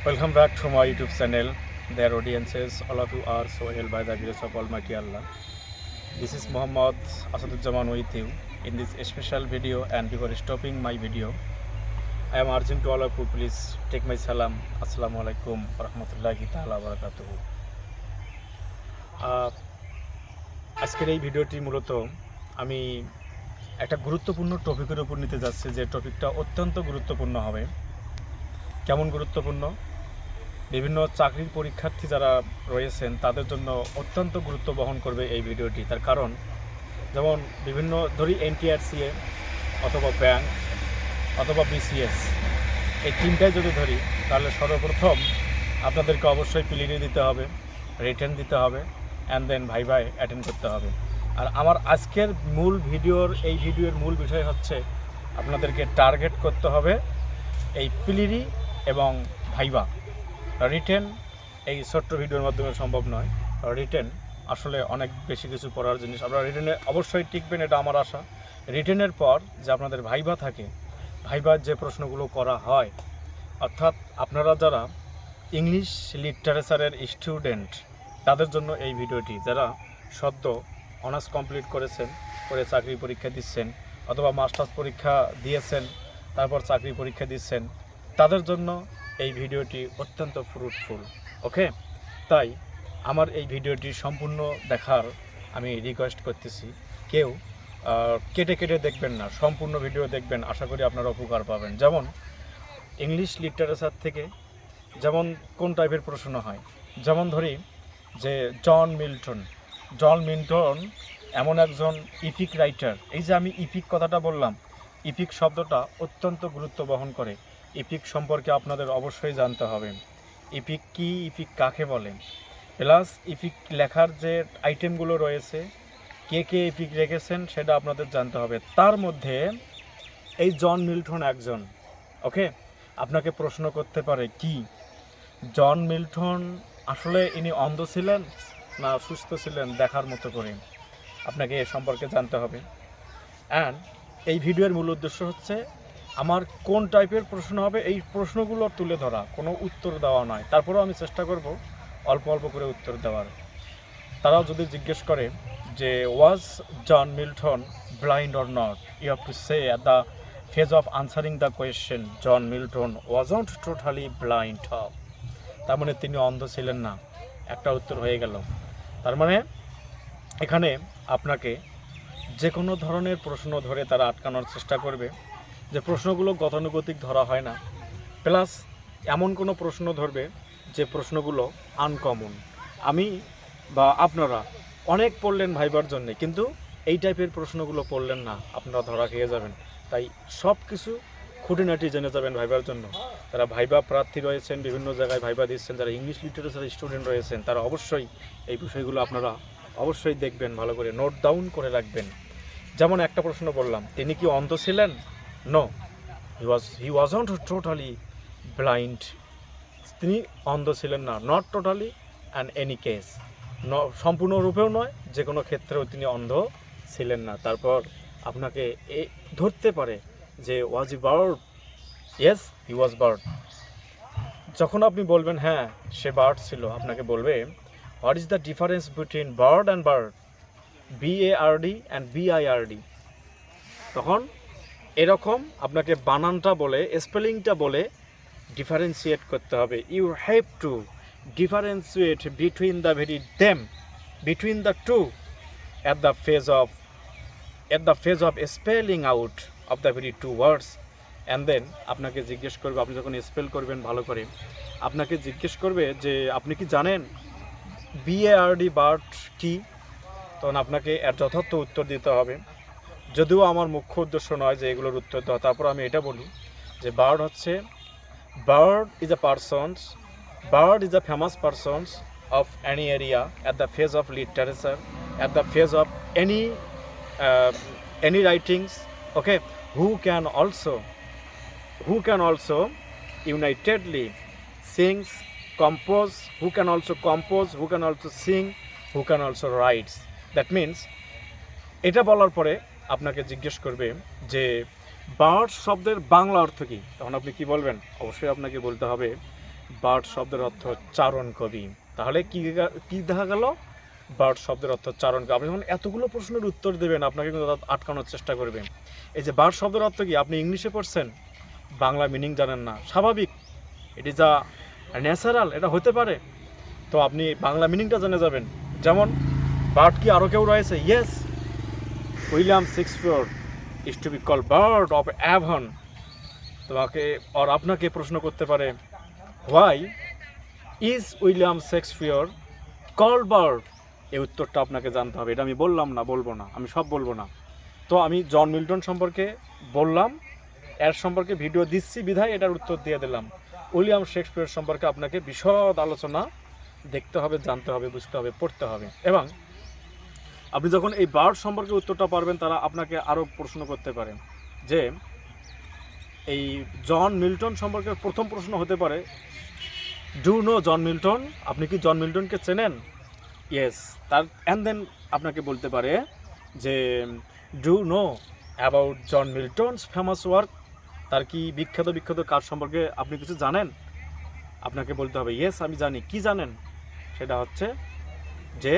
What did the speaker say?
Welcome back to my YouTube channel. Dear audiences, all of you are so well by the grace of Almighty Allah. This is Muhammad Asaduzzaman with you in this special video, and before stopping my video, I am urging to all of you, please take my salam. Assalamu alaikum wa rahmatullahi ta'ala wa barakatuhu. আজকের এই ভিডিওটি মূলত আমি একটা গুরুত্বপূর্ণ টপিকের উপর নিতে যাচ্ছি, যে টপিকটা অত্যন্ত গুরুত্বপূর্ণ হবে। কেমন গুরুত্বপূর্ণ? বিভিন্ন চাকরির পরীক্ষার্থী যারা রয়েছেন তাদের জন্য অত্যন্ত গুরুত্ব বহন করবে এই ভিডিওটি। তার কারণ, যেমন বিভিন্ন ধরি এনটিআরসিএ অথবা ব্যাংক অথবা বিসিএস, এই তিনটাই যদি ধরি, তাহলে সর্বপ্রথম আপনাদেরকে অবশ্যই প্রিলিমি দিতে হবে, রিটেন দিতে হবে, অ্যান্ড দেন ভাইভাই অ্যাটেন্ড করতে হবে। আর আমার আজকের এই ভিডিওর মূল বিষয় হচ্ছে আপনাদেরকে টার্গেট করতে হবে এই প্রিলি এবং ভাইভা। রিটেন এই ছোট্ট ভিডিওর মাধ্যমে সম্ভব নয়। রিটেন আসলে অনেক বেশি কিছু পড়ার জিনিস। আপনারা রিটেনে অবশ্যই টিকবেন, এটা আমার আশা। রিটেনের পর যে আপনাদের ভাইভা থাকে, ভাইভার যে প্রশ্নগুলো করা হয়, অর্থাৎ আপনারা যারা ইংলিশ লিটারেচারের স্টুডেন্ট তাদের জন্য এই ভিডিওটি। যারা সদ্য অনার্স কমপ্লিট করেছেন, করে চাকরি পরীক্ষা দিচ্ছেন, অথবা মাস্টার্স পরীক্ষা দিয়েছেন তারপর চাকরি পরীক্ষা দিচ্ছেন, তাদের জন্য এই ভিডিওটি অত্যন্ত ফ্রুটফুল। ওকে, তাই আমার এই ভিডিওটি সম্পূর্ণ দেখার আমি রিকোয়েস্ট করতেছি। কেউ কেটে কেটে দেখবেন না, সম্পূর্ণ ভিডিও দেখবেন, আশা করি আপনারা উপকার পাবেন। যেমন ইংলিশ লিটারেচার থেকে যেমন কোন টাইপের প্রশ্ন হয়, যেমন ধরি যে জন মিল্টন এমন একজন ইপিক রাইটার। এই যে আমি ইপিক কথাটা বললাম, ইপিক শব্দটা অত্যন্ত গুরুত্ব বহন করে। ইপিক সম্পর্কে আপনাদের অবশ্যই জানতে হবে। ইপিক কি, ইপিক কাকে বলে, প্লাস ইপিক লেখার যে আইটেমগুলো রয়েছে, কে কে ইপিক রেখেছেন সেটা আপনাদের জানতে হবে। তার মধ্যে এই জন মিল্টন একজন। ওকে, আপনাকে প্রশ্ন করতে পারে কি জন মিল্টন আসলে ইনি অন্ধ ছিলেন না সুস্থ ছিলেন, দেখার মতো করে আপনাকে এ সম্পর্কে জানতে হবে। অ্যান্ড এই ভিডিওর মূল উদ্দেশ্য হচ্ছে আমার কোন টাইপের প্রশ্ন হবে এই প্রশ্নগুলো তুলে ধরা, কোনো উত্তর দেওয়া নয়। তারপরেও আমি চেষ্টা করব অল্প অল্প করে উত্তর দেওয়ার। তারাও যদি জিজ্ঞেস করে যে was John Milton blind or not, you have to say at the phase of answering the question John Milton wasn't totally blind. তার মানে তিনি অন্ধ ছিলেন না, একটা উত্তর হয়ে গেল। তার মানে এখানে আপনাকে যে কোনো ধরনের প্রশ্ন ধরে তারা আটকানোর চেষ্টা করবে, যে প্রশ্নগুলো গতানুগতিক ধরা হয় না, প্লাস এমন কোনো প্রশ্ন ধরবে যে প্রশ্নগুলো আনকমন। আমি বা আপনারা অনেক পড়লেন ভাইবার জন্যে, কিন্তু এই টাইপের প্রশ্নগুলো পড়লেন না, আপনারা ধরা খেয়ে যাবেন। তাই সব কিছু খুঁটিনাটি জেনে যাবেন ভাইবার জন্য। যারা ভাইবা প্রার্থী রয়েছেন, বিভিন্ন জায়গায় ভাইবা দিচ্ছেন, যারা ইংলিশ লিটারেচার স্টুডেন্ট রয়েছেন, তারা অবশ্যই এই বিষয়গুলো আপনারা অবশ্যই দেখবেন, ভালো করে নোট ডাউন করে রাখবেন। যেমন একটা প্রশ্ন বললাম, তিনি কি অন্ধ ছিলেন? No, he wasn't totally blind. তিনি অন্ধ ছিলেন না, not totally and any case, সম্পূর্ণরূপেও নয়, যে কোনো ক্ষেত্রেও তিনি অন্ধ ছিলেন না। তারপর আপনাকে ধরতে পারে যে ওয়াজ হি বার্ড? ইয়েস, হি ওয়াজ বার্ড। যখন আপনি বলবেন হ্যাঁ সে বার্ড ছিল, আপনাকে বলবে what is the difference between bird and bird, BARD and BIRD। তখন এরকম আপনাকে বানানটা বলে, স্পেলিংটা বলে ডিফারেন্সিয়েট করতে হবে। You have to differentiate between the two at the phase of spelling out of the very two words, and then আপনাকে জিজ্ঞেস করবে, আপনি যখন স্পেল করবেন ভালো করে, আপনাকে জিজ্ঞেস করবে যে আপনি কি জানেন BARD বার্ড কি? তখন আপনাকে এর যথার্থ উত্তর দিতে হবে। যদিও আমার মুখ্য উদ্দেশ্য নয় যে এগুলোর উত্তর দেওয়া, তারপর আমি এটা বলি যে bird is a famous persons of any area at the phase of literature, at the phase of any writings, okay, who can also unitedly sings, compose, who can also sing, who can also write. That means এটা বলার পরে আপনাকে জিজ্ঞেস করবে যে bird শব্দের বাংলা অর্থ কী। তখন আপনি কি বলবেন? অবশ্যই আপনাকে বলতে হবে বার্ড শব্দের অর্থ চারণ কবি। তাহলে কি দেখা গেল? বার্ড শব্দের অর্থ চারণ কবি। আপনি যখন এতগুলো প্রশ্নের উত্তর দেবেন, আপনাকে কিন্তু আটকানোর চেষ্টা করবে। এই যে বার্ড শব্দের অর্থ কি, আপনি ইংলিশে পড়ছেন, বাংলা মিনিং জানেন না, স্বাভাবিক, ইট ইজ আ ন্যাচারাল, এটা হতে পারে। তো আপনি বাংলা মিনিংটা জেনে যাবেন। যেমন বার্ড কি আরও কেউ রয়েছে? Yes, William Shakespeare is to be call bard of Avon. তোমাকে আর আপনাকে প্রশ্ন করতে পারে, why is William Shakespeare call bard? এই উত্তরটা আপনাকে জানতে হবে। এটা আমি বললাম না, বলবো না, আমি সব বলবো না। তো আমি জন মিল্টন সম্পর্কে বললাম, এর সম্পর্কে ভিডিও দিচ্ছি বিধায় এটার উত্তর দিয়ে দিলাম। উইলিয়াম শেক্সপিয়র সম্পর্কে আপনাকে বিশদ আলোচনা দেখতে হবে, জানতে হবে, বুঝতে হবে, পড়তে হবে। এবং আপনি যখন এই বার্ড সম্পর্কে উত্তরটা পারবেন, তারা আপনাকে আরও প্রশ্ন করতে পারে যে এই জন মিল্টন সম্পর্কে প্রথম প্রশ্ন হতে পারে, ডু নো জন মিল্টন? আপনি কি জন মিল্টনকে চেনেন? ইয়েস। তার অ্যান্ড দেন আপনাকে বলতে পারে যে do know about John Milton's famous work? তার কি বিখ্যাত কাজ সম্পর্কে আপনি কিছু জানেন? আপনাকে বলতে হবে ইয়েস আমি জানি। কি জানেন? সেটা হচ্ছে যে